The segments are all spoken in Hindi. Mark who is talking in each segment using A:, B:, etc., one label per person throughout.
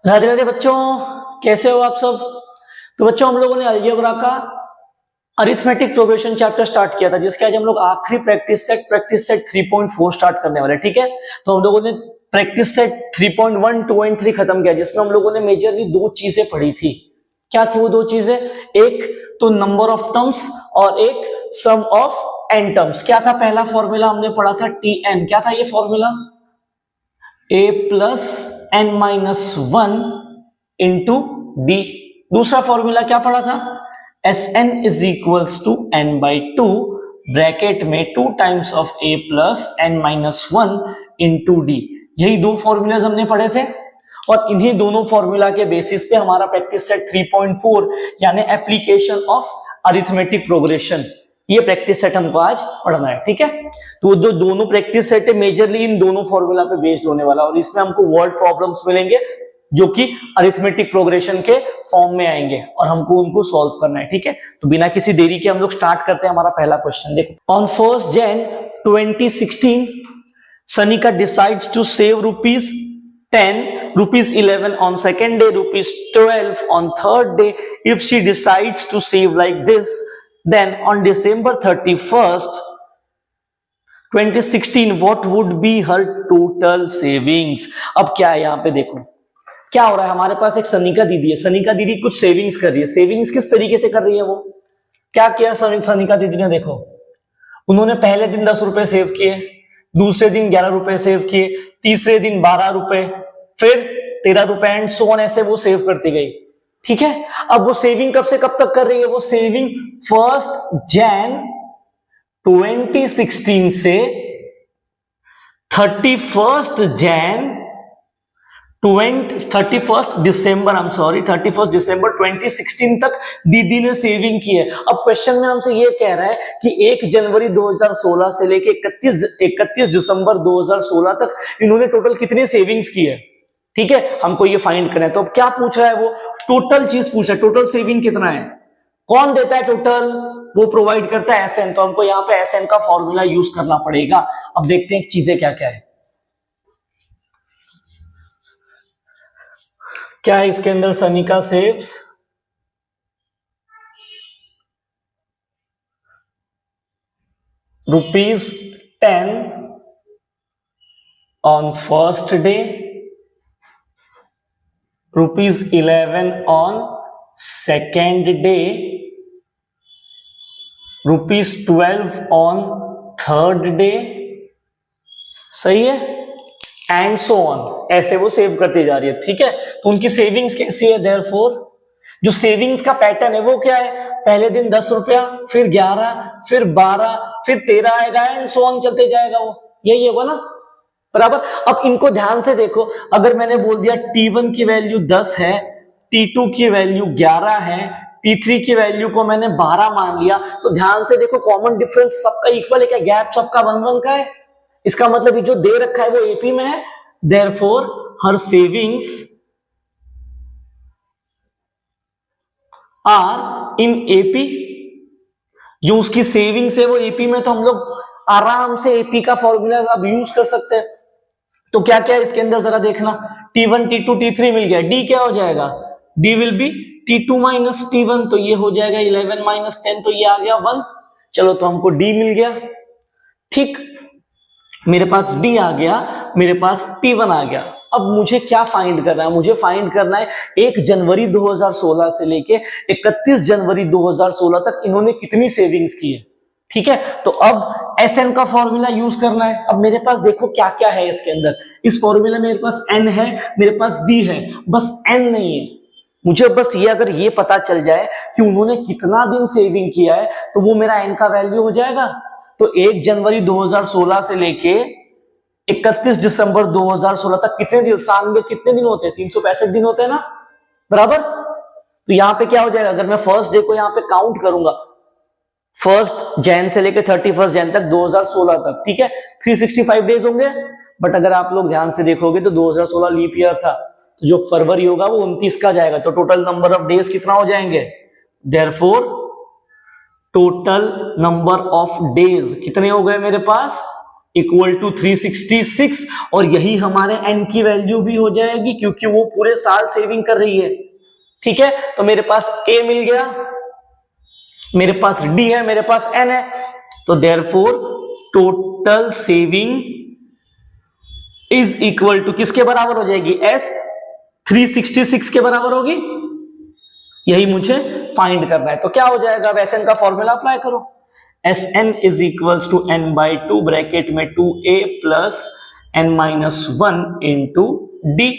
A: राधे राधे बच्चों, कैसे हो आप सब। तो बच्चों हम लोगों ने अलजेब्रा का अरिथमेटिक प्रोग्रेशन चैप्टर स्टार्ट किया था, जिसके आज हम लोग आखिरी प्रैक्टिस सेट 3.4 स्टार्ट करने वाले। ठीक है, तो हम लोगों ने प्रैक्टिस सेट 3.1, 2 एंड 3 खत्म किया, जिसमें हम लोगों ने मेजरली दो चीजें पढ़ी थी। क्या थी वो दो चीजें? एक तो नंबर ऑफ टर्म्स और एक सम ऑफ एन टर्म्स। क्या था पहला फॉर्मूला हमने पढ़ा था? टीएन। क्या था ये formula? a plus N minus one into D. दूसरा फॉर्मूला क्या पढ़ा था? S N is equals to N by two, bracket में 2 times of a plus N minus one into D. यही दो फॉर्मूलाज हमने पढ़े थे, और इन्हीं दोनों फॉर्मूला के बेसिस पे हमारा प्रैक्टिस सेट 3.4 यानी एप्लीकेशन ऑफ अरिथमेटिक प्रोग्रेशन, ये प्रैक्टिस सेट हमको आज पढ़ना है। ठीक है, तो जो दोनों प्रैक्टिस सेट है मेजरली इन दोनों फॉर्मूला पे बेस्ड होने वाला, और इसमें हमको वर्ड प्रॉब्लम्स मिलेंगे जो कि अरिथमेटिक प्रोग्रेशन के फॉर्म में आएंगे, और हमको उनको सॉल्व करना है। ठीक है, तो बिना किसी देरी के हम लोग स्टार्ट करते हैं हमारा पहला क्वेश्चन। देखो, on 1 Jan 2016 Sanika decides to save ₹10, ₹11 on second day, ₹12 on third day. If she decides to save like this, then on December 31st 2016 what would be her total savings? अब क्या है यहाँ पे देखो, क्या हो रहा है, हमारे पास एक सनिका दीदी है। सनिका दीदी कुछ सेविंग्स कर रही है। सेविंग्स किस तरीके से कर रही है? वो क्या किया सनिका दीदी ने? देखो, उन्होंने पहले दिन 10 रुपए सेव किए, दूसरे दिन 11 रुपए सेव किए, तीसरे दिन 12 रुपए, फिर 13 रुपए एंड सो ऑन, ऐसे वो सेव करती गई। ठीक है, अब वो सेविंग कब से कब तक कर रही है? वो सेविंग 1 Jan 2016 से 31 दिसंबर 2016 तक दीदी ने सेविंग की है। अब क्वेश्चन में हमसे ये कह रहा है कि 1 जनवरी 2016 से लेके 31 दिसंबर 2016 तक इन्होंने टोटल कितनी सेविंग्स की है। ठीक है, हमको ये फाइंड करना है। तो अब क्या पूछ रहा है? वो टोटल चीज पूछ रहा है, टोटल सेविंग कितना है। कौन देता है टोटल? वो प्रोवाइड करता है एसएन। तो हमको यहाँ पे एसएन का फॉर्मूला यूज करना पड़ेगा। अब देखते हैं चीजें क्या क्या है। क्या है इसके अंदर? Sanika saves ₹10 on first day, ₹11 on second day, ₹12 on third day, सही है, एंड सो ऑन, ऐसे वो सेव करती जा रही है। ठीक है, तो उनकी सेविंग्स कैसी है? देयरफॉर जो सेविंग्स का पैटर्न है वो क्या है? पहले दिन 10 रुपया, फिर 11, फिर 12, फिर 13 आएगा एंड सो ऑन चलते जाएगा। वो यही होगा ना, बराबर। अब इनको ध्यान से देखो, अगर मैंने बोल दिया T1 की वैल्यू 10 है, T2 की वैल्यू 11 है, T3 की वैल्यू को मैंने 12 मान लिया, तो ध्यान से देखो कॉमन डिफरेंस सबका इक्वल है क्या? गैप सबका 1-1 का है। इसका मतलब जो दे रखा है वो एपी में है। Therefore her savings are in AP. जो उसकी सेविंग्स है वो एपी में, तो हम लोग आराम से एपी का फॉर्मूला अब यूज कर सकते हैं। तो क्या क्या है इसके अंदर जरा देखना। T1, T2, T3 मिल गया। D क्या हो जाएगा? D will be T2 minus T1, तो ये हो जाएगा 11 माइनस 10, तो ये आ गया 1। चलो, तो हमको D मिल गया। ठीक, मेरे पास D आ गया, मेरे पास T1 आ गया। अब मुझे क्या फाइंड करना है? मुझे फाइंड करना है 1 जनवरी 2016 से लेके 31 जनवरी 2016 तक इन्होंने कितनी सेविंग्स की है। ठीक है, तो अब एसएन का फॉर्मूला यूज करना है। अब मेरे पास देखो क्या क्या है इसके अंदर। इस फॉर्मूला में मेरे पास एन है, मेरे पास डी है, बस एन नहीं है। मुझे बस ये, अगर ये पता चल जाए कि उन्होंने कितना दिन सेविंग किया है, तो वो मेरा एन का वैल्यू हो जाएगा। तो 1 जनवरी 2016 से लेके 31 दिसंबर 2016 तक कितने दिन, साल में कितने दिन होते हैं? 365 दिन होते हैं ना, बराबर। तो यहाँ पे क्या हो जाएगा? अगर मैं फर्स्ट डे को यहाँ पे काउंट करूंगा, 1 जैन से लेके 31 जैन तक 2016 तक, ठीक है, 365 डेज होंगे। बट अगर आप लोग ध्यान से देखोगे तो 2016 लीप ईयर था, तो जो फरवरी होगा वो 29 का जाएगा, तो टोटल नंबर ऑफ डेज कितना हो जाएंगे? Therefore total number of days कितने हो गए मेरे पास? इक्वल टू 366 और यही हमारे n की वैल्यू भी हो जाएगी क्योंकि वो पूरे साल सेविंग कर रही है। ठीक है, तो मेरे पास a मिल गया, मेरे पास d है, मेरे पास n है, तो therefore total saving is equal to किसके बराबर हो जाएगी? s 366 के बराबर होगी। यही मुझे फाइंड करना है। तो क्या हो जाएगा? अब Sn का फॉर्मूला अप्लाई करो। Sn is equals to n by 2 bracket में 2a plus n minus 1 into d।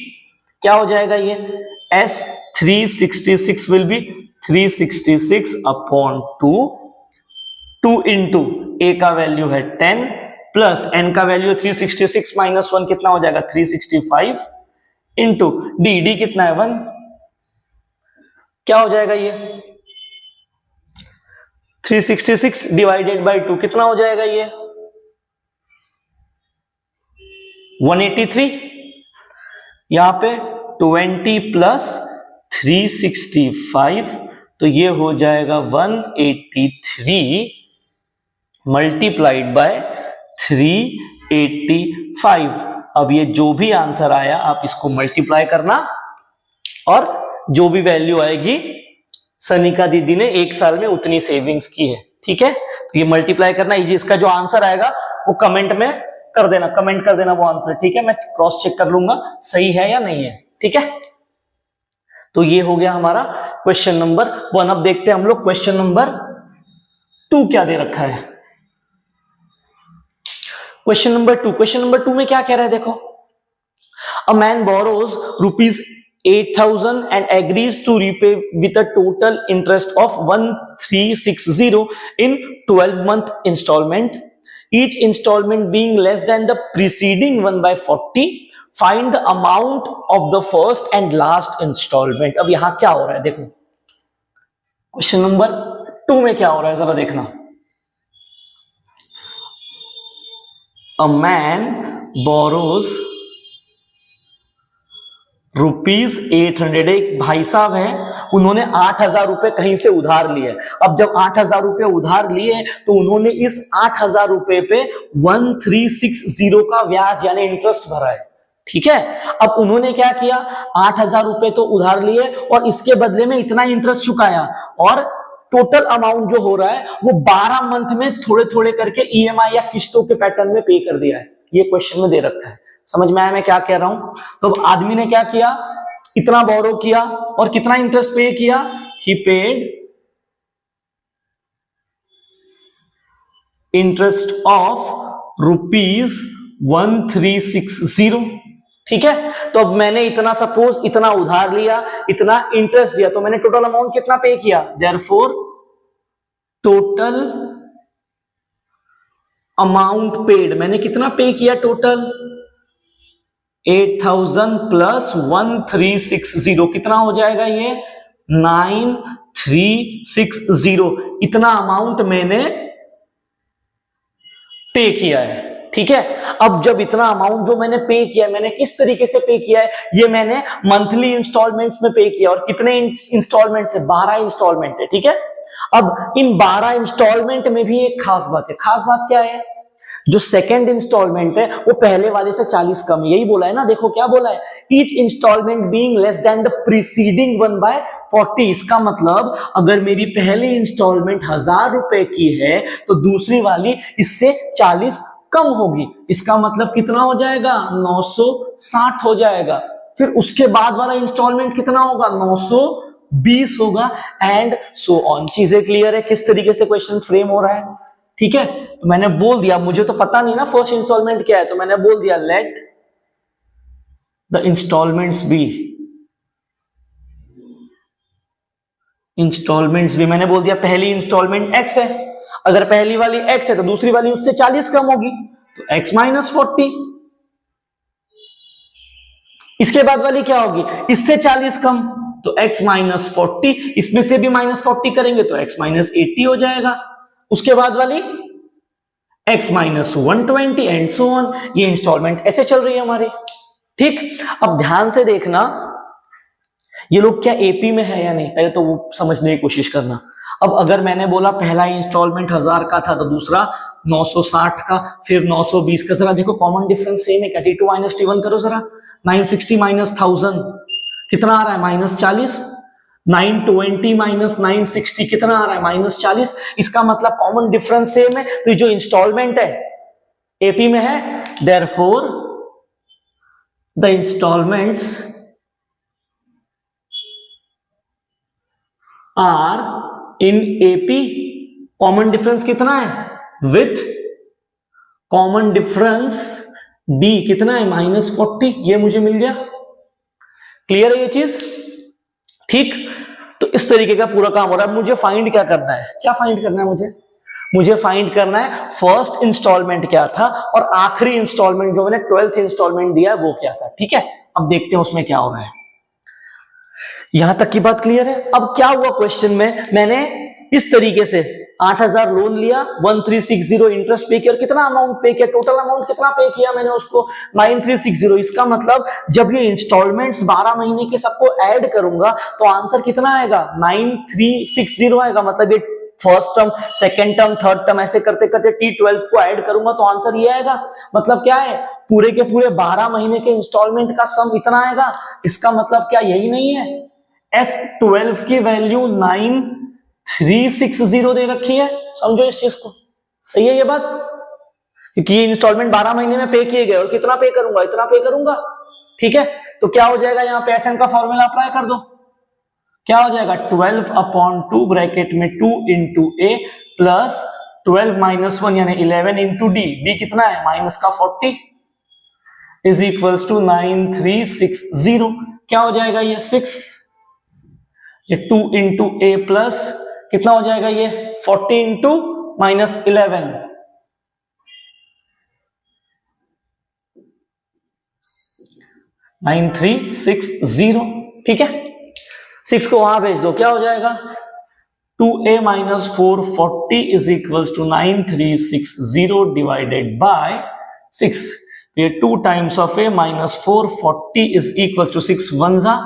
A: क्या हो जाएगा ये? S 366 will be 366 upon 2 into a का वैल्यू है 10 प्लस n का वैल्यू 366 माइनस 1 कितना हो जाएगा? 365 इंटू d कितना है? 1। क्या हो जाएगा ये? 366 डिवाइडेड बाई 2 कितना हो जाएगा ये? 183। यहां पे 20 प्लस 365 तो ये हो जाएगा 183 मल्टीप्लाइड बाय 385। अब ये जो भी आंसर आया आप इसको मल्टीप्लाई करना और जो भी वैल्यू आएगी सनिका दीदी ने एक साल में उतनी सेविंग्स की है। ठीक है, तो ये मल्टीप्लाई करना इजी। इसका जो आंसर आएगा वो कमेंट में कर देना, कमेंट कर देना वो आंसर। ठीक है, मैं क्रॉस चेक कर लूंगा सही है या नहीं है। ठीक है, तो ये हो गया हमारा क्वेश्चन नंबर 1। अब देखते हैं हम लोग क्वेश्चन नंबर 2 क्या दे रखा है। क्वेश्चन नंबर 2 में क्या कह रहा है देखो। A man borrows ₹8,000 and agrees to repay with a total interest of 1360 in 12-month installment, each installment being less than the preceding one by 40. Find the amount of the first and last installment. अब यहां क्या हो रहा है देखो, क्वेश्चन नंबर 2 में क्या हो रहा है जरा देखना। A man borrows ₹800, एक भाई साहब हैं, उन्होंने 8,000 रुपए कहीं से उधार लिए। अब जब 8,000 रुपए उधार लिए तो उन्होंने इस 8,000 रुपए पे 1360 का ब्याज यानी इंटरेस्ट भरा है। ठीक है, अब उन्होंने क्या किया, 8,000 रुपए तो उधार लिए और इसके बदले में इतना इंटरेस्ट चुकाया और टोटल अमाउंट जो हो रहा है वो 12 मंथ में थोड़े थोड़े करके ईएमआई या किस्तों के पैटर्न में पे कर दिया है। ये क्वेश्चन में दे रखा है। समझ में आया मैं क्या कह रहा हूं? तो आदमी ने क्या किया, इतना बोरो किया और कितना इंटरेस्ट पे किया, ही पेड इंटरेस्ट ऑफ ₹1360। ठीक है, तो अब मैंने इतना सपोज इतना उधार लिया, इतना इंटरेस्ट दिया, तो मैंने टोटल अमाउंट कितना पे किया, देयरफॉर टोटल अमाउंट पेड मैंने कितना पे किया, टोटल 8,000 प्लस 1360 कितना हो जाएगा ये 9360। इतना अमाउंट मैंने पे किया है। ठीक है, अब जब इतना अमाउंट जो मैंने पे किया, मैंने किस तरीके से पे किया है, ये मैंने मंथली इंस्टॉलमेंट्स में पे किया। और कितने इंस्टॉलमेंट है, 12 इंस्टॉलमेंट है। ठीक है, अब इन 12 इंस्टॉलमेंट में भी एक खास बात है। खास बात क्या है, जो सेकेंड इंस्टॉलमेंट है वो पहले वाले से 40 कम, यही बोला है ना। देखो क्या बोला है, each installment being less than the preceding one by 40। इसका मतलब अगर मेरी पहली इंस्टॉलमेंट 1,000 रुपए की है तो दूसरी वाली इससे 40 कम होगी। इसका मतलब कितना हो जाएगा, 960 हो जाएगा। फिर उसके बाद वाला इंस्टॉलमेंट कितना होगा, 920 होगा, एंड सो ऑन। चीजें क्लियर है किस तरीके से क्वेश्चन फ्रेम हो रहा है? ठीक है, तो मैंने बोल दिया, मुझे तो पता नहीं ना फर्स्ट इंस्टॉलमेंट क्या है, तो मैंने बोल दिया लेट द इंस्टॉलमेंट्स बी, मैंने बोल दिया पहली इंस्टॉलमेंट x है, अगर पहली वाली x है तो दूसरी वाली उससे 40 कम होगी, तो x माइनस 40। इसके बाद वाली क्या होगी, इससे 40 कम, तो x माइनस 40। इसमें से भी माइनस 40 करेंगे तो x माइनस 80 हो जाएगा। उसके बाद वाली x minus 120 and so on. ये इंस्टॉलमेंट ऐसे चल रही है हमारी। ठीक, अब ध्यान से देखना ये लोग क्या एपी में है या नहीं, पहले तो वो समझने की कोशिश करना। अब अगर मैंने बोला पहला इंस्टॉलमेंट 1000 का था तो दूसरा 960 का, फिर 920 का। जरा देखो कॉमन डिफरेंस सेम है क्या? T2 माइनस T1 करो जरा। 960 माइनस 1000 कितना आ रहा है? -40। 920 माइनस 960 कितना आ रहा है? -40। इसका मतलब कॉमन डिफरेंस सेम है, तो ये जो इंस्टॉलमेंट है एपी में है, therefore the installments are in AP. Common difference कितना है? विथ कॉमन डिफरेंस डी कितना है? -40। ये मुझे मिल गया। क्लियर है ये चीज? ठीक, तो इस तरीके का पूरा काम हो रहा है। मुझे फाइंड क्या करना है? क्या फाइंड करना है मुझे फाइंड करना है फर्स्ट इंस्टॉलमेंट क्या था और आखिरी इंस्टॉलमेंट जो मैंने 12th इंस्टॉलमेंट दिया है वो क्या था। ठीक है, अब देखते हैं उसमें क्या हो रहा है। यहां तक की बात क्लियर है? अब क्या हुआ क्वेश्चन में, मैंने इस तरीके से 8000 लोन लिया, 1360 इंटरेस्ट पे किया, और कितना अमाउंट पे किया? टोटल अमाउंट कितना पे किया मैंने उसको? 9360। इसका मतलब जब ये इंस्टॉलमेंट्स 12 महीने के सबको ऐड करूंगा तो आंसर कितना आएगा? 9360 आएगा। मतलब ये first term, second term, third term ऐसे करते करते T12 को ऐड करूंगा तो आंसर ये आएगा। मतलब क्या है? पूरे के पूरे 12 महीने के इंस्टॉलमेंट का सम इतना आएगा। इसका मतलब क्या यही नहीं है? S12 की वैल्यू 9360 दे रखी है। समझो इस चीज को, सही है ये बात? क्योंकि ये इंस्टॉलमेंट 12 महीने में पे किए गए और कितना पे करूंगा? इतना पे करूंगा। ठीक है, तो क्या हो जाएगा? यहां पे SN का फॉर्मूला अप्लाई कर दो। क्या हो जाएगा? 12/2 ब्रैकेट में 2 इंटू ए प्लस 12 माइनस 1 यानी 11 इंटू डी। डी कितना है? माइनस का 40 इज इक्वल्स टू 9360। क्या हो जाएगा? ये 6, ये 2 इंटू ए प्लस कितना हो जाएगा? ये 40 इंटू माइनस 11, 9360। ठीक है, 6 को वहां भेज दो, क्या हो जाएगा? 2a minus 440 is equals to 9360 divided by 6। ये 2 times of a minus 440 is equal to 6 1 जा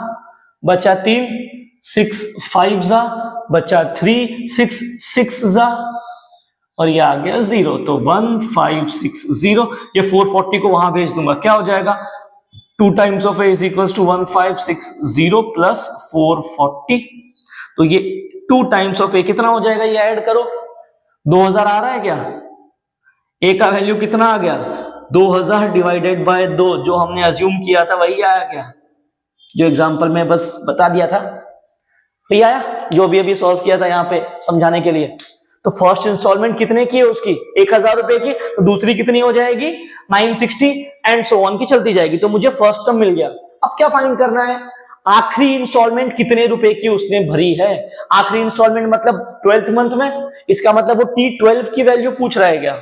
A: बचा 3, 6 5 जा बचा 3, 6 6 जा और ये आ गया 0, तो 1560। ये 440 को वहां भेज दूंगा, क्या हो जाएगा? 2 times of a is equals to 1560 plus 440। तो ये 2 टाइम्स ऑफ a कितना हो जाएगा? ये ऐड करो, 2000 आ रहा है क्या? a का वैल्यू कितना आ गया? 2000 डिवाइडेड बाय 2, जो हमने अज्यूम किया था वही आया क्या? जो एग्जांपल में बस बता दिया था वही आया, जो अभी सॉल्व किया था यहाँ पे समझाने के लिए। तो फर्स्ट इंस्टॉलमेंट कितने की है उसकी? 1000 रुपए की। तो दूसरी कितनी हो जाएगी? 960 एंड सो ऑन की चलती जाएगी। तो मुझे फर्स्ट टर्म मिल गया। अब क्या फाइंड करना है? आखिरी इंस्टॉलमेंट कितने रुपए की उसने भरी है। आखिरी इंस्टॉलमेंट मतलब 12th मंथ में, इसका मतलब वो T12 की वैल्यू पूछ रहा है क्या?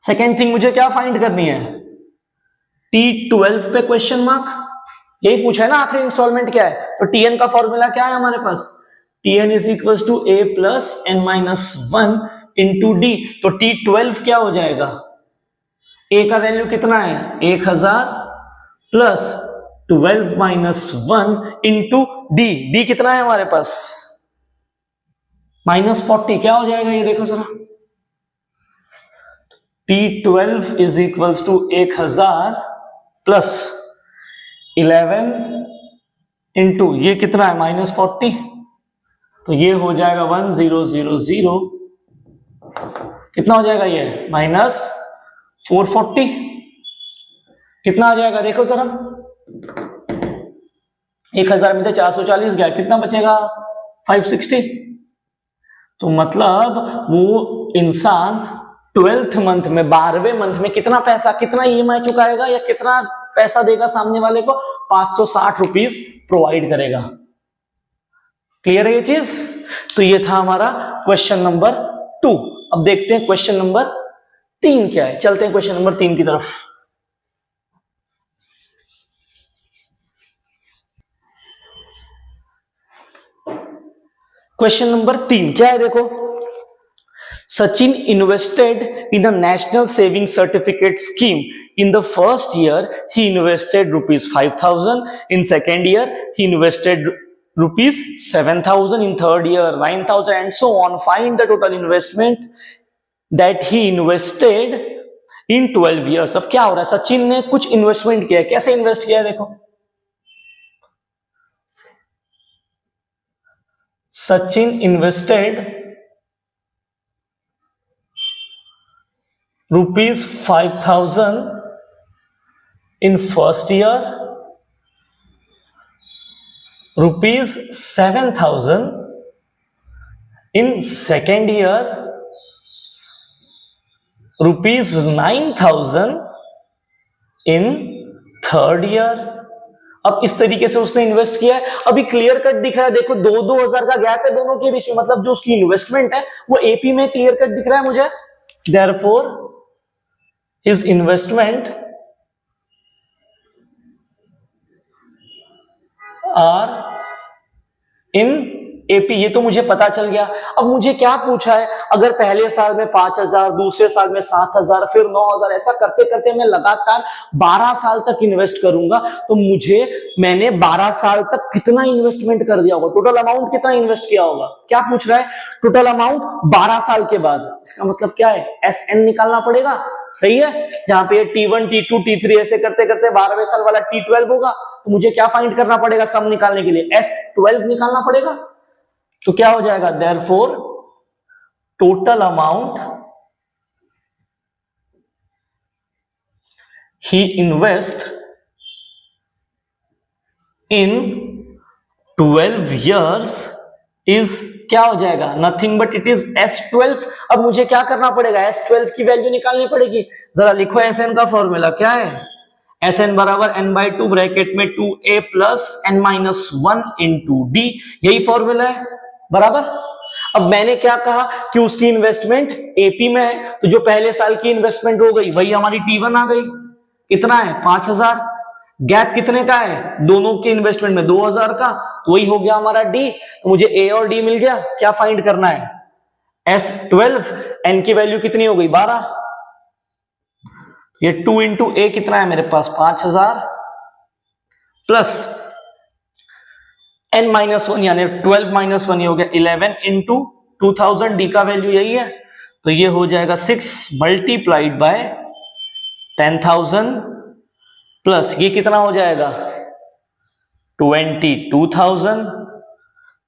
A: सेकेंड थिंग मुझे क्या फाइंड करनी है? T12 पे क्वेश्चन मार्क, यही पूछा है ना आखिरी इंस्टॉलमेंट क्या है। तो TN का फॉर्मूला क्या है हमारे पास? TN is equal to A plus N minus 1 into D। तो T12 क्या हो जाएगा? A का वैल्यू कितना है? 1000 plus 12 minus 1 into D। D कितना है हमारे पास? -40। क्या हो जाएगा ये देखो जरा। T12 is equal to 1000 plus 11 into ये कितना है? -40। तो ये हो जाएगा 1000। कितना हो जाएगा ये? -440। कितना आ जाएगा देखो जरा। 1000 में से 440 गया, कितना बचेगा? 560। तो मतलब वो इंसान 12th मंथ में, 12वें मंथ में कितना पैसा, कितना EMI चुकाएगा या कितना पैसा देगा सामने वाले को? 560 रुपीज प्रोवाइड करेगा। क्लियर है ये चीज? तो ये था हमारा क्वेश्चन नंबर 2। अब देखते हैं क्वेश्चन नंबर 3 क्या है। चलते हैं क्वेश्चन नंबर 3 की तरफ। क्वेश्चन नंबर 3 क्या है देखो। Sachin invested in a national saving certificate scheme. In the first year, he invested rupees 5,000. In second year, he invested rupees 7,000. In third year, 9,000 and so on. Find the total investment that he invested in 12 years. अब क्या हो रहा है, सचिन ने कुछ इन्वेस्टमेंट किया है। कैसे इन्वेस्ट किया है देखो, Sachin invested ₹5,000 in first year, ₹7,000 in second year, ₹9,000 in third year। अब इस तरीके से उसने इन्वेस्ट किया है। अभी क्लियर कट दिख रहा है, देखो 2-2 हजार का गैप है दोनों के बीच में, मतलब जो उसकी इन्वेस्टमेंट है वो एपी में क्लियर कट दिख रहा है मुझे। Therefore his investment are in AP, ये तो मुझे पता चल गया। अब मुझे क्या पूछा है, अगर पहले साल में 5,000, दूसरे साल में 7,000, फिर 9,000, ऐसा करते करते मैं लगातार 12 साल तक इन्वेस्ट करूंगा, तो मैंने 12 साल तक कितना इन्वेस्टमेंट कर दिया होगा, टोटल अमाउंट कितना इन्वेस्ट किया होगा। क्या पूछ रहा है, टोटल अमाउंट 12 साल के बाद। इसका मतलब क्या है, SN निकालना पड़ेगा, सही है। जहां पे T1, T2, T3 ऐसे करते करते 12वें साल वाला T12 होगा, तो मुझे क्या फाइंड करना पड़ेगा, सम निकालने के लिए S12 निकालना पड़ेगा। तो क्या हो जाएगा, therefore total amount he invest in 12 years is क्या हो जाएगा, nothing but it is S12। अब मुझे क्या करना पड़ेगा, S12 की वैल्यू निकालनी पड़ेगी। जरा लिखो SN का फॉर्मूला क्या है, SN बराबर n/2 ब्रैकेट में 2a plus n-1 into D, यही फॉर्मूला है, बराबर। अब मैंने क्या कहा कि उसकी इन्वेस्टमेंट एपी में है, तो जो पहले साल की इन्वेस्टमेंट हो गई वही हमारी T1 आ गई। कितना है, 5,000। गैप कितने का है, दोनों के इन्वेस्टमेंट में 2,000 का, तो वही हो गया हमारा डी। तो मुझे ए और डी मिल गया। क्या फाइंड करना है, S12, एन की वैल्यू कितनी हो गई, 12। ये 2 इंटू ए कितना है मेरे पास, 5,000 प्लस n-1 यानी 12-1 हो गया 11 इंटू 2,000, डी का वैल्यू यही है, तो ये हो जाएगा 6 मल्टीप्लाइड बाय 10,000 प्लस ये कितना हो जाएगा 22,000,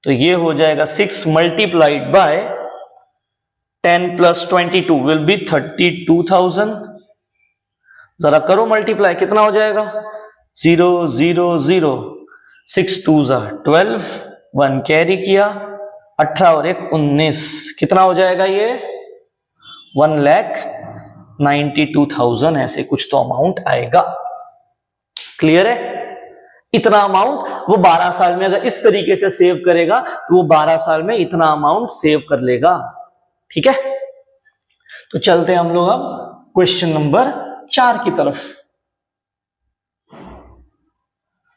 A: तो ये हो जाएगा 6 multiplied by 10 plus 22 will be 32,000। जरा करो मल्टीप्लाई, कितना हो जाएगा, 0 0 0, 6 2 12, 1 कैरी किया, 18 और 1 19, कितना हो जाएगा ये 1,92,000, ऐसे कुछ तो अमाउंट आएगा। क्लियर है, इतना अमाउंट वो 12 साल में अगर इस तरीके से सेव करेगा तो वो 12 साल में इतना अमाउंट सेव कर लेगा। ठीक है, तो चलते हैं हम लोग अब क्वेश्चन नंबर 4 की तरफ।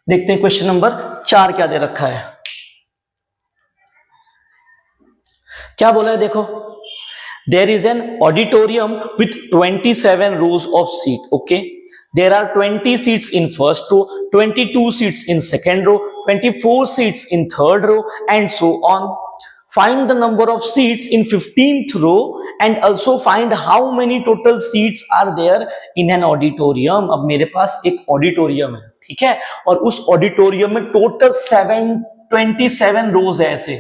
A: देखते हैं क्वेश्चन नंबर 4 क्या दे रखा है। क्या बोला है देखो, there is an auditorium with 27 rows of seat. Okay, there are 20 seats in first row, 22 seats in second row, 24 seats in third row, and so on. Find the number of seats in 15th row and also find how many total seats are there in an auditorium. अब मेरे पास एक ऑडिटोरियम है, ठीक है, और उस ऑडिटोरियम में टोटल 27 रोज है ऐसे,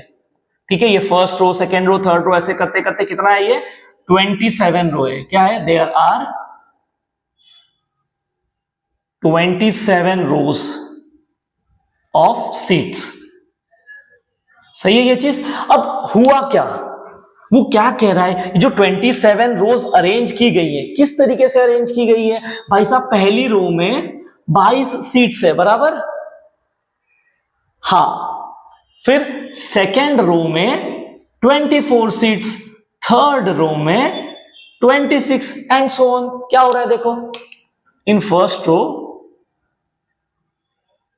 A: ठीक है। ये first row, second row, third row, ऐसे करते करते कितना है ये 27 रो है। क्या है, there are 27 rows of seats. सही है ये चीज। अब हुआ क्या, वो क्या कह रहा है, जो 27 रोज अरेंज की गई है, किस तरीके से अरेंज की गई है भाई साहब, पहली रो में 22 सीट्स है, बराबर, हाँ, फिर सेकेंड रो में 24 सीट्स, थर्ड रो में 26 एंड सो ऑन। क्या हो रहा है देखो, in first row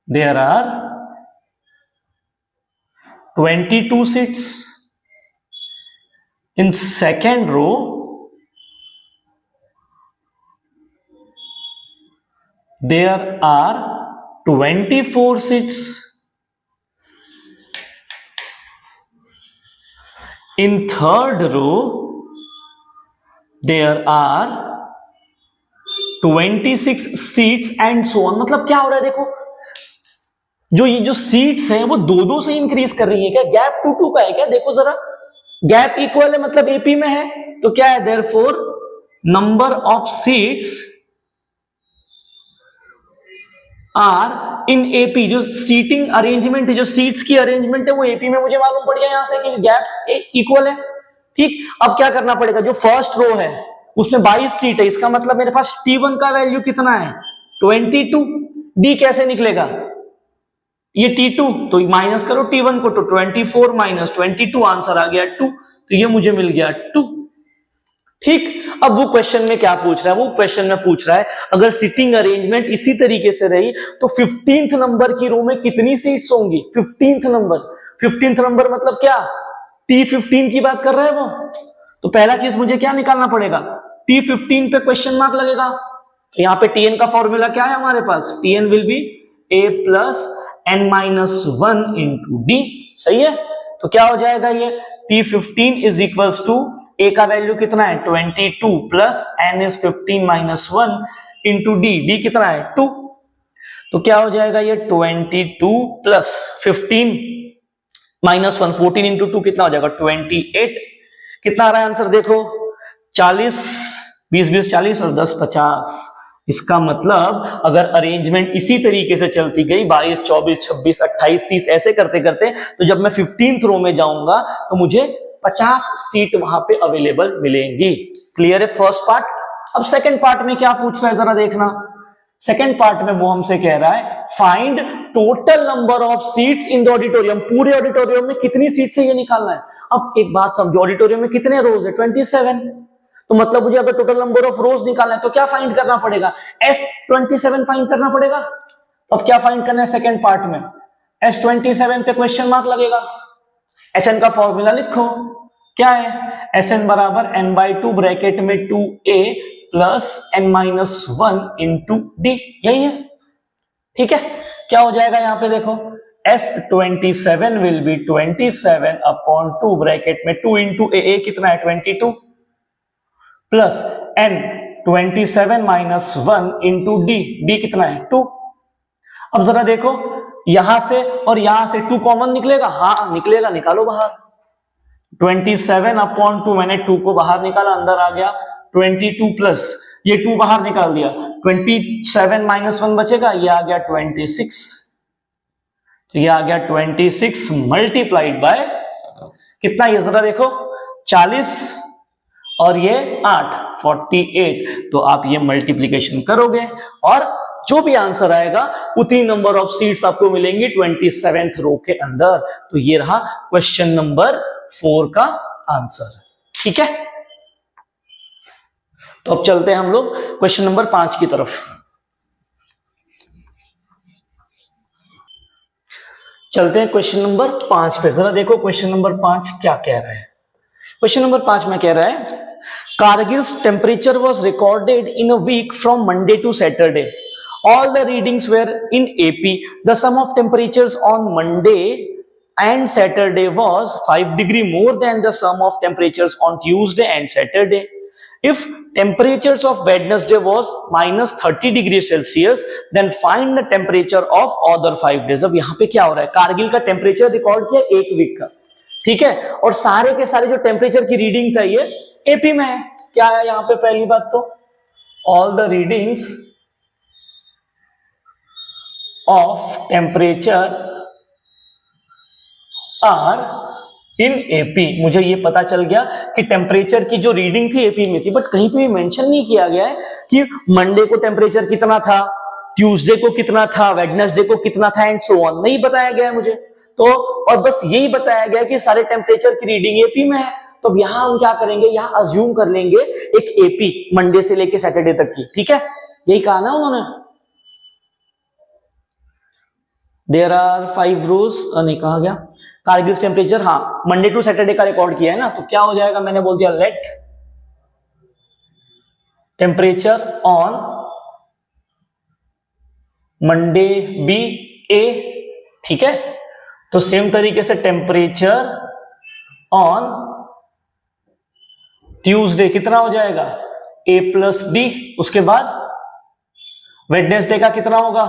A: there are 22 seats, in second row there are 24 seats, in third row there are 26 seats and so on. मतलब क्या हो रहा है देखो, जो ये जो सीट्स हैं वो दो दो से इंक्रीज कर रही है क्या, गैप 2 2 का है क्या, देखो जरा गैप इक्वल है मतलब एपी में है, तो क्या है therefore number of seats are in AP, जो सीटिंग अरेंजमेंट है, जो सीट्स की अरेंजमेंट है वो एपी में मुझे मालूम पड़ गया यहां से कि गैप इक्वल है। ठीक, अब क्या करना पड़ेगा, जो फर्स्ट रो है उसमें 22 सीट है, इसका मतलब मेरे पास T1 का वैल्यू कितना है 22, डी कैसे निकलेगा, ये T2 तो माइनस करो T1 को, तो 24 माइनस 22 आंसर आ गया 2, तो ये मुझे मिल गया 2। ठीक, अब वो क्वेश्चन में क्या पूछ रहा है, वो क्वेश्चन में पूछ रहा है अगर सीटिंग अरेंजमेंट इसी तरीके से रही तो 15th नंबर की रो में कितनी सीट्स होंगी, 15th नंबर मतलब क्या, T15 की बात कर रहा है वो, तो पहला चीज मुझे क्या निकालना पड़ेगा, T15 पे क्वेश्चन मार्क लगेगा, तो यहां पे Tn का फॉर्मूला क्या है हमारे पास, Tn will be a plus n minus 1 into D, सही है, तो क्या हो जाएगा ये T15 is equals to a का वैल्यू कितना है 22 plus n is 15 minus 1 into D कितना है 2, तो क्या हो जाएगा ये 22 प्लस 15 माइनस 1 14 इंटू 2 कितना हो जाएगा 28, कितना आ रहा है आंसर देखो 40, 20 20 40 और 10 50। इसका मतलब अगर अरेंजमेंट इसी तरीके से चलती गई 22 24 26 28 30 ऐसे करते करते, तो जब मैं 15th रो में जाऊंगा तो मुझे 50 सीट वहां पे अवेलेबल मिलेंगी। क्लियर है फर्स्ट पार्ट। अब सेकंड पार्ट में क्या पूछ रहा है जरा देखना, सेकंड पार्ट में वो हमसे कह रहा है find total number of seats in the auditorium, पूरे ऑडिटोरियम में कितनी सीट्स है ये निकालना है। अब एक बात समझो, ऑडिटोरियम में कितने रोज है 27, तो मतलब मुझे अगर टोटल नंबर ऑफ रोज निकालना है तो क्या फाइंड करना पड़ेगा, S27 फाइंड करना पड़ेगा। अब क्या फाइंड करना है सेकंड पार्ट में, S27 पे क्वेश्चन मार्क लगेगा, Sn का फॉर्मूला लिखो, क्या है Sn बराबर n/2 ब्रैकेट में 2a plus n minus 1 into D, यही है। ठीक है, क्या हो जाएगा यहां पे देखो S27 will be 27 upon 2 bracket में 2 इंटू ए कितना है 22 plus n 27 minus 1 into D कितना है 2। अब जरा देखो यहां से और यहां से 2 कॉमन निकलेगा, हाँ निकलेगा, निकालो बाहर, 27 अपॉन 2 मैंने 2 को बाहर निकाला, अंदर आ गया 22 प्लस ये 2 बाहर निकाल दिया, 27 माइनस 1 बचेगा, ये आ गया 26, तो ये आ गया 26 मल्टीप्लाइड बाय कितना, ये जरा देखो 40 और ये 8 48, तो आप ये मल्टीप्लीकेशन करोगे और जो भी आंसर आएगा उतनी नंबर ऑफ सीट्स आपको मिलेंगी 27th रो के अंदर। तो ये रहा क्वेश्चन नंबर 4 का आंसर। ठीक है, तो अब चलते हैं हम लोग क्वेश्चन नंबर 5 की तरफ। चलते हैं क्वेश्चन नंबर 5 पे, जरा देखो क्वेश्चन नंबर 5 क्या कह रहा है। क्वेश्चन नंबर 5 में कह रहा है Kargil's temperature was recorded in a week from Monday to Saturday. All the readings were in AP. The sum of temperatures on Monday and Saturday was 5 degrees more than the sum of temperatures on Tuesday and Saturday. If temperatures of Wednesday was minus 30 degrees Celsius, then find the temperature of other 5 days. अब यहाँ पे क्या हो रहा है, कारगिल का टेम्परेचर रिकॉर्ड किया एक वीक का, ठीक है, और सारे के सारे जो टेम्परेचर की रीडिंग्स है ये एपी में है। क्या है यहां पे, पहली बात तो all the readings of temperature are in AP. मुझे ये पता चल गया कि टेम्परेचर की जो रीडिंग थी एपी में थी, बट कहीं पे भी मेंशन नहीं किया गया है कि मंडे को टेम्परेचर कितना था, ट्यूसडे को कितना था, वेडनेसडे को कितना था एंड सो ऑन, नहीं बताया गया है मुझे तो, और बस यही बताया गया कि सारे टेम्परेचर की रीडिंग एपी में है। तो अब यहां हम क्या करेंगे, यहां अज्यूम कर लेंगे एक एपी मंडे से लेके सैटरडे तक की, ठीक है, यही कहा ना उन्होंने। देयर आर 5 रोज, नहीं कहा गया, कारगिल टेम्परेचर हाँ मंडे टू सैटरडे का रिकॉर्ड किया है ना, तो क्या हो जाएगा, मैंने बोल दिया let temperature on Monday be A, ठीक है, तो सेम तरीके से टेम्परेचर ऑन ट्यूसडे कितना हो जाएगा a प्लस डी, उसके बाद वेडनेसडे का कितना होगा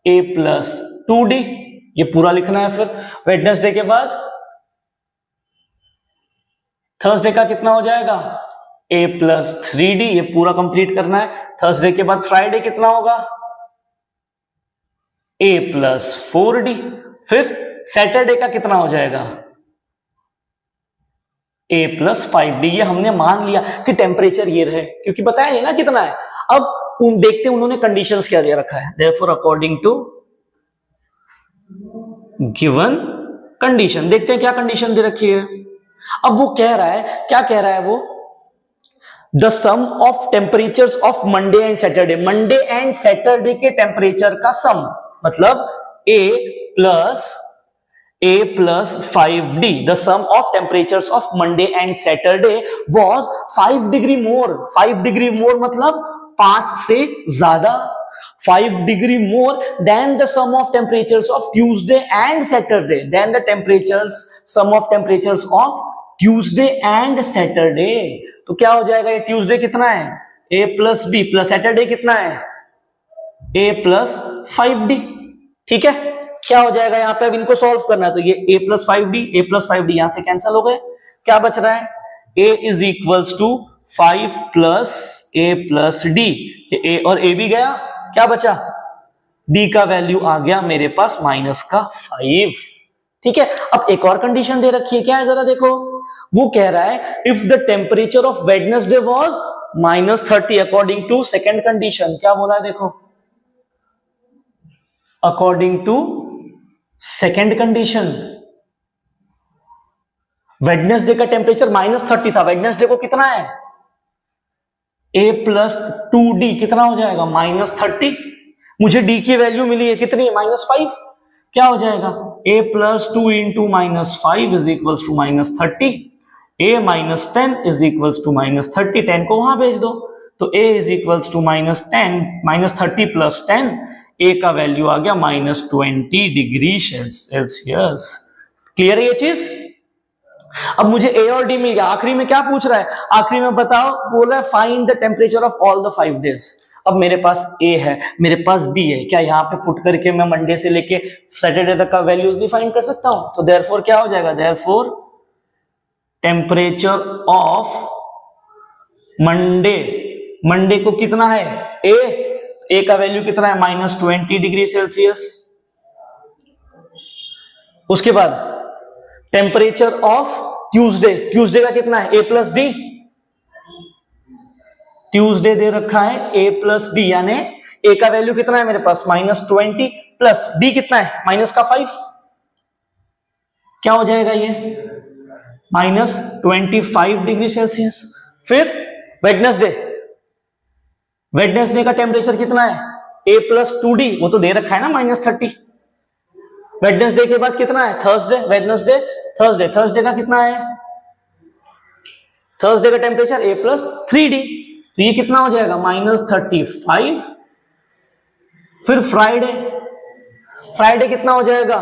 A: a प्लस 2d, ये पूरा लिखना है। फिर वेडनेसडे के बाद थर्सडे का कितना हो जाएगा a प्लस 3d, ये पूरा कंप्लीट करना है। थर्सडे के बाद फ्राइडे कितना होगा a प्लस 4d, फिर सैटरडे का कितना हो जाएगा a प्लस 5d। ये हमने मान लिया कि टेम्परेचर ये रहे, क्योंकि बताया ना कितना है। अब देखते हैं उन्होंने कंडीशंस क्या दे रखा है। Therefore according to given condition, देखते हैं क्या कंडीशन दे रखी है। अब वो कह रहा है, क्या कह रहा है वो, the sum of temperatures of Monday and Saturday, Monday and Saturday के टेम्परेचर का सम, मतलब a plus 5d, the sum of temperatures of Monday and Saturday was 5 degree more। 5 degree more मतलब 5 से ज्यादा, 5 degree more than the sum of temperatures of Tuesday and Saturday, than the sum of temperatures of Tuesday and Saturday। तो क्या हो जाएगा, ये ट्यूसडे कितना है a plus D plus Saturday कितना है a प्लस 5d, ठीक है। क्या हो जाएगा यहाँ पे, अब इनको सॉल्व करना है, तो ये a प्लस 5d यहां से कैंसिल हो गए, क्या बच रहा है a is equals to 5 plus a plus D, a और a भी गया, क्या बचा d का वैल्यू आ गया मेरे पास माइनस का 5, ठीक है। अब एक और कंडीशन दे रखी है, क्या है जरा देखो, वो कह रहा है if the temperature of Wednesday was -30 according to second condition, क्या बोला है देखो, according to second condition Wednesday का टेम्परेचर -30 था, वेडनेसडे को कितना है a प्लस 2d, कितना हो जाएगा -30, मुझे d की वैल्यू मिली है कितनी -5, क्या हो जाएगा a plus 2 into -5 is equals to -30, a minus 10 is equals to -30, 10 को वहां भेज दो, तो a is equals to -30 plus 10, a का वैल्यू आ गया -20 डिग्री सेल्सियस। क्लियर है ये चीज। अब मुझे a और d मिल गया, आखिरी में क्या पूछ रहा है, आखिरी में बताओ, बोला है find the temperature of all the 5 days. अब मेरे पास a है, मेरे पास d है, क्या यहाँ पे पुट करके मैं मंडे से लेके सैटरडे तक का वैल्यूज भी फाइंड कर सकता हूं, तो देयरफॉर क्या हो जाएगा, देयरफॉर टेम्परेचर ऑफ मंडे को कितना है a का वैल्यू कितना है -20 डिग्री सेल्सियस। उसके बाद टेम्परेचर ऑफ ट्यूसडे का कितना है a प्लस डी, ट्यूसडे दे रखा है a प्लस डी, यानी a का वैल्यू कितना है मेरे पास -20 प्लस d कितना है -5, क्या हो जाएगा ये -25 डिग्री सेल्सियस। फिर वेडनेसडे का टेम्परेचर कितना है a प्लस 2d, वो तो दे रखा है ना -30। वेडनेसडे के बाद कितना है थर्सडे का कितना है, थर्सडे का टेम्परेचर a प्लस 3d, तो ये कितना हो जाएगा -35। फिर फ्राइडे कितना हो जाएगा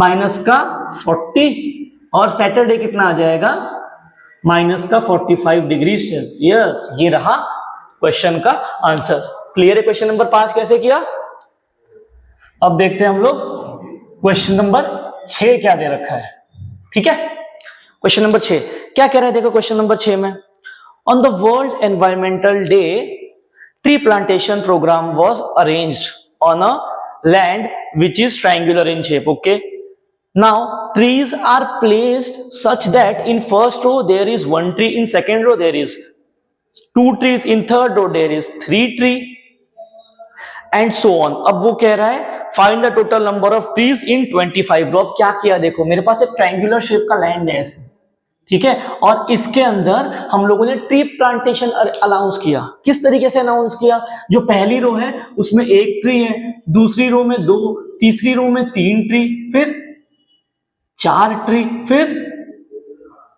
A: -40, और सैटरडे कितना आ जाएगा -45 डिग्री सेल्सियस। ये रहा क्वेश्चन का आंसर। क्लियर है क्वेश्चन नंबर 5 कैसे किया। अब देखते हैं हम लोग क्वेश्चन नंबर 6 क्या दे रखा है, ठीक है। क्वेश्चन नंबर 6 क्या कह रहा है, देखो क्वेश्चन नंबर 6 में, on the world environmental day tree plantation programme was arranged on a land which is triangular in shape, okay. Now trees are placed such that in first row there is 1 tree, in second row there is 2 trees, in third row there is 3 tree and so on। अब वो कह रहा है find the total number of trees in 25 row। अब क्या किया देखो, मेरे पास एक ट्रायंगुलर शेप का लैंड है ऐसे, ठीक है, और इसके अंदर हम लोगों ने ट्री प्लांटेशन अनाउंस किया। किस तरीके से अनाउंस किया, जो पहली रो है उसमें 1 ट्री है, दूसरी रो में 2, तीसरी रो में 3 ट्री, फिर 4 ट्री, फिर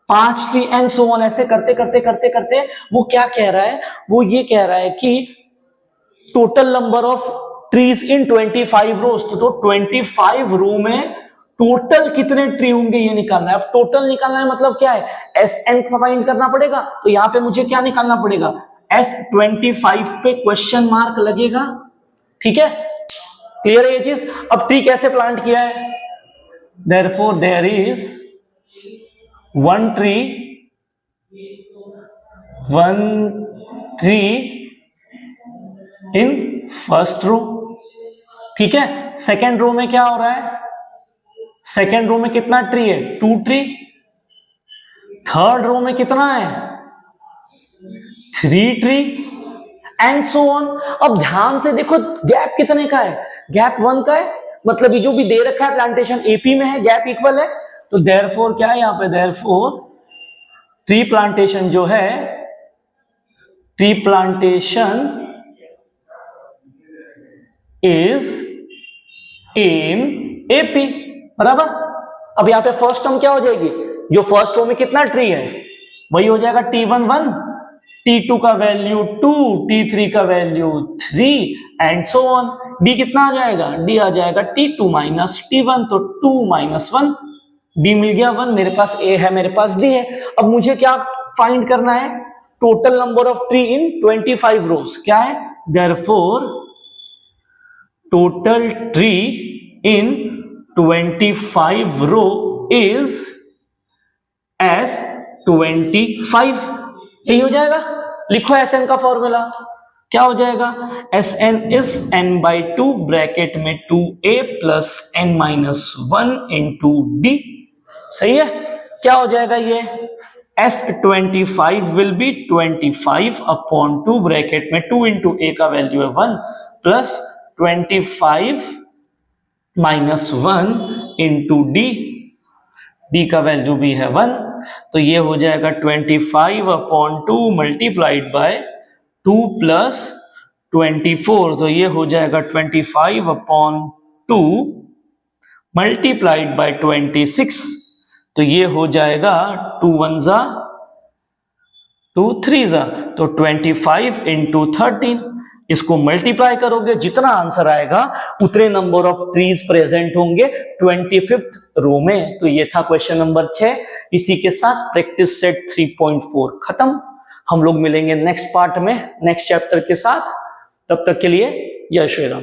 A: 5 ट्री एंड सो ऑन। ऐसे करते करते वो क्या कह रहा है, वो ये कह रहा है कि total number of trees in 25 रोज, तो 25 रो में टोटल कितने ट्री होंगे ये निकालना है। अब टोटल निकालना है मतलब क्या है, Sn को फाइंड करना पड़ेगा। तो यहां पे मुझे क्या निकालना पड़ेगा, S25 पे क्वेश्चन मार्क लगेगा। ठीक है, क्लियर है ये चीज। अब ट्री कैसे प्लांट किया है, therefore there is one tree in first row. ठीक है, सेकेंड रो में क्या हो रहा है, सेकेंड रो में कितना ट्री है, 2 ट्री। थर्ड रो में कितना है, 3 ट्री, एंड सो ऑन। अब ध्यान से देखो गैप कितने का है, गैप 1 का है, मतलब ये जो भी दे रखा है प्लांटेशन एपी में है, गैप इक्वल है। तो देयरफॉर क्या है यहां पे, देयरफॉर ट्री प्लांटेशन जो है, tree plantation is in AP, बराबर। अब यहां पे फर्स्ट टर्म क्या हो जाएगी, जो फर्स्ट रो में कितना ट्री है वही हो जाएगा T1 1, T2 का वैल्यू 2, T3 का value 3 and so on. D कितना आ जाएगा, D आ जाएगा T2 माइनस T1, तो 2 माइनस 1, D मिल गया 1, मेरे पास A है, मेरे पास D है। अब मुझे क्या फाइंड करना है, total number of tree in 25 rows क्या है, therefore total tree in 25 row is S25। यही हो जाएगा, लिखो Sn का फॉर्मूला क्या हो जाएगा, Sn इज n/2 ब्रैकेट में 2a plus n-1 into d। सही है, क्या हो जाएगा ये, S25 will be 25 upon 2 bracket में 2 इंटू a का वैल्यू है 1 प्लस 25 माइनस 1 इंटू d का वैल्यू भी है 1। तो ये हो जाएगा 25 अपॉन 2 मल्टीप्लाइड बाय 2 प्लस 24, तो ये हो जाएगा 25 अपॉन 2 मल्टीप्लाइड बाय 26, तो ये हो जाएगा 2 1 जा 2 3 जा, तो 25 इंटू 13। इसको मल्टीप्लाई करोगे, जितना आंसर आएगा उतने नंबर ऑफ ट्रीज प्रेजेंट होंगे 25th रो में। तो ये था क्वेश्चन नंबर 6। इसी के साथ प्रैक्टिस सेट 3.4 खत्म। हम लोग मिलेंगे नेक्स्ट पार्ट में नेक्स्ट चैप्टर के साथ। तब तक के लिए जय श्री राम।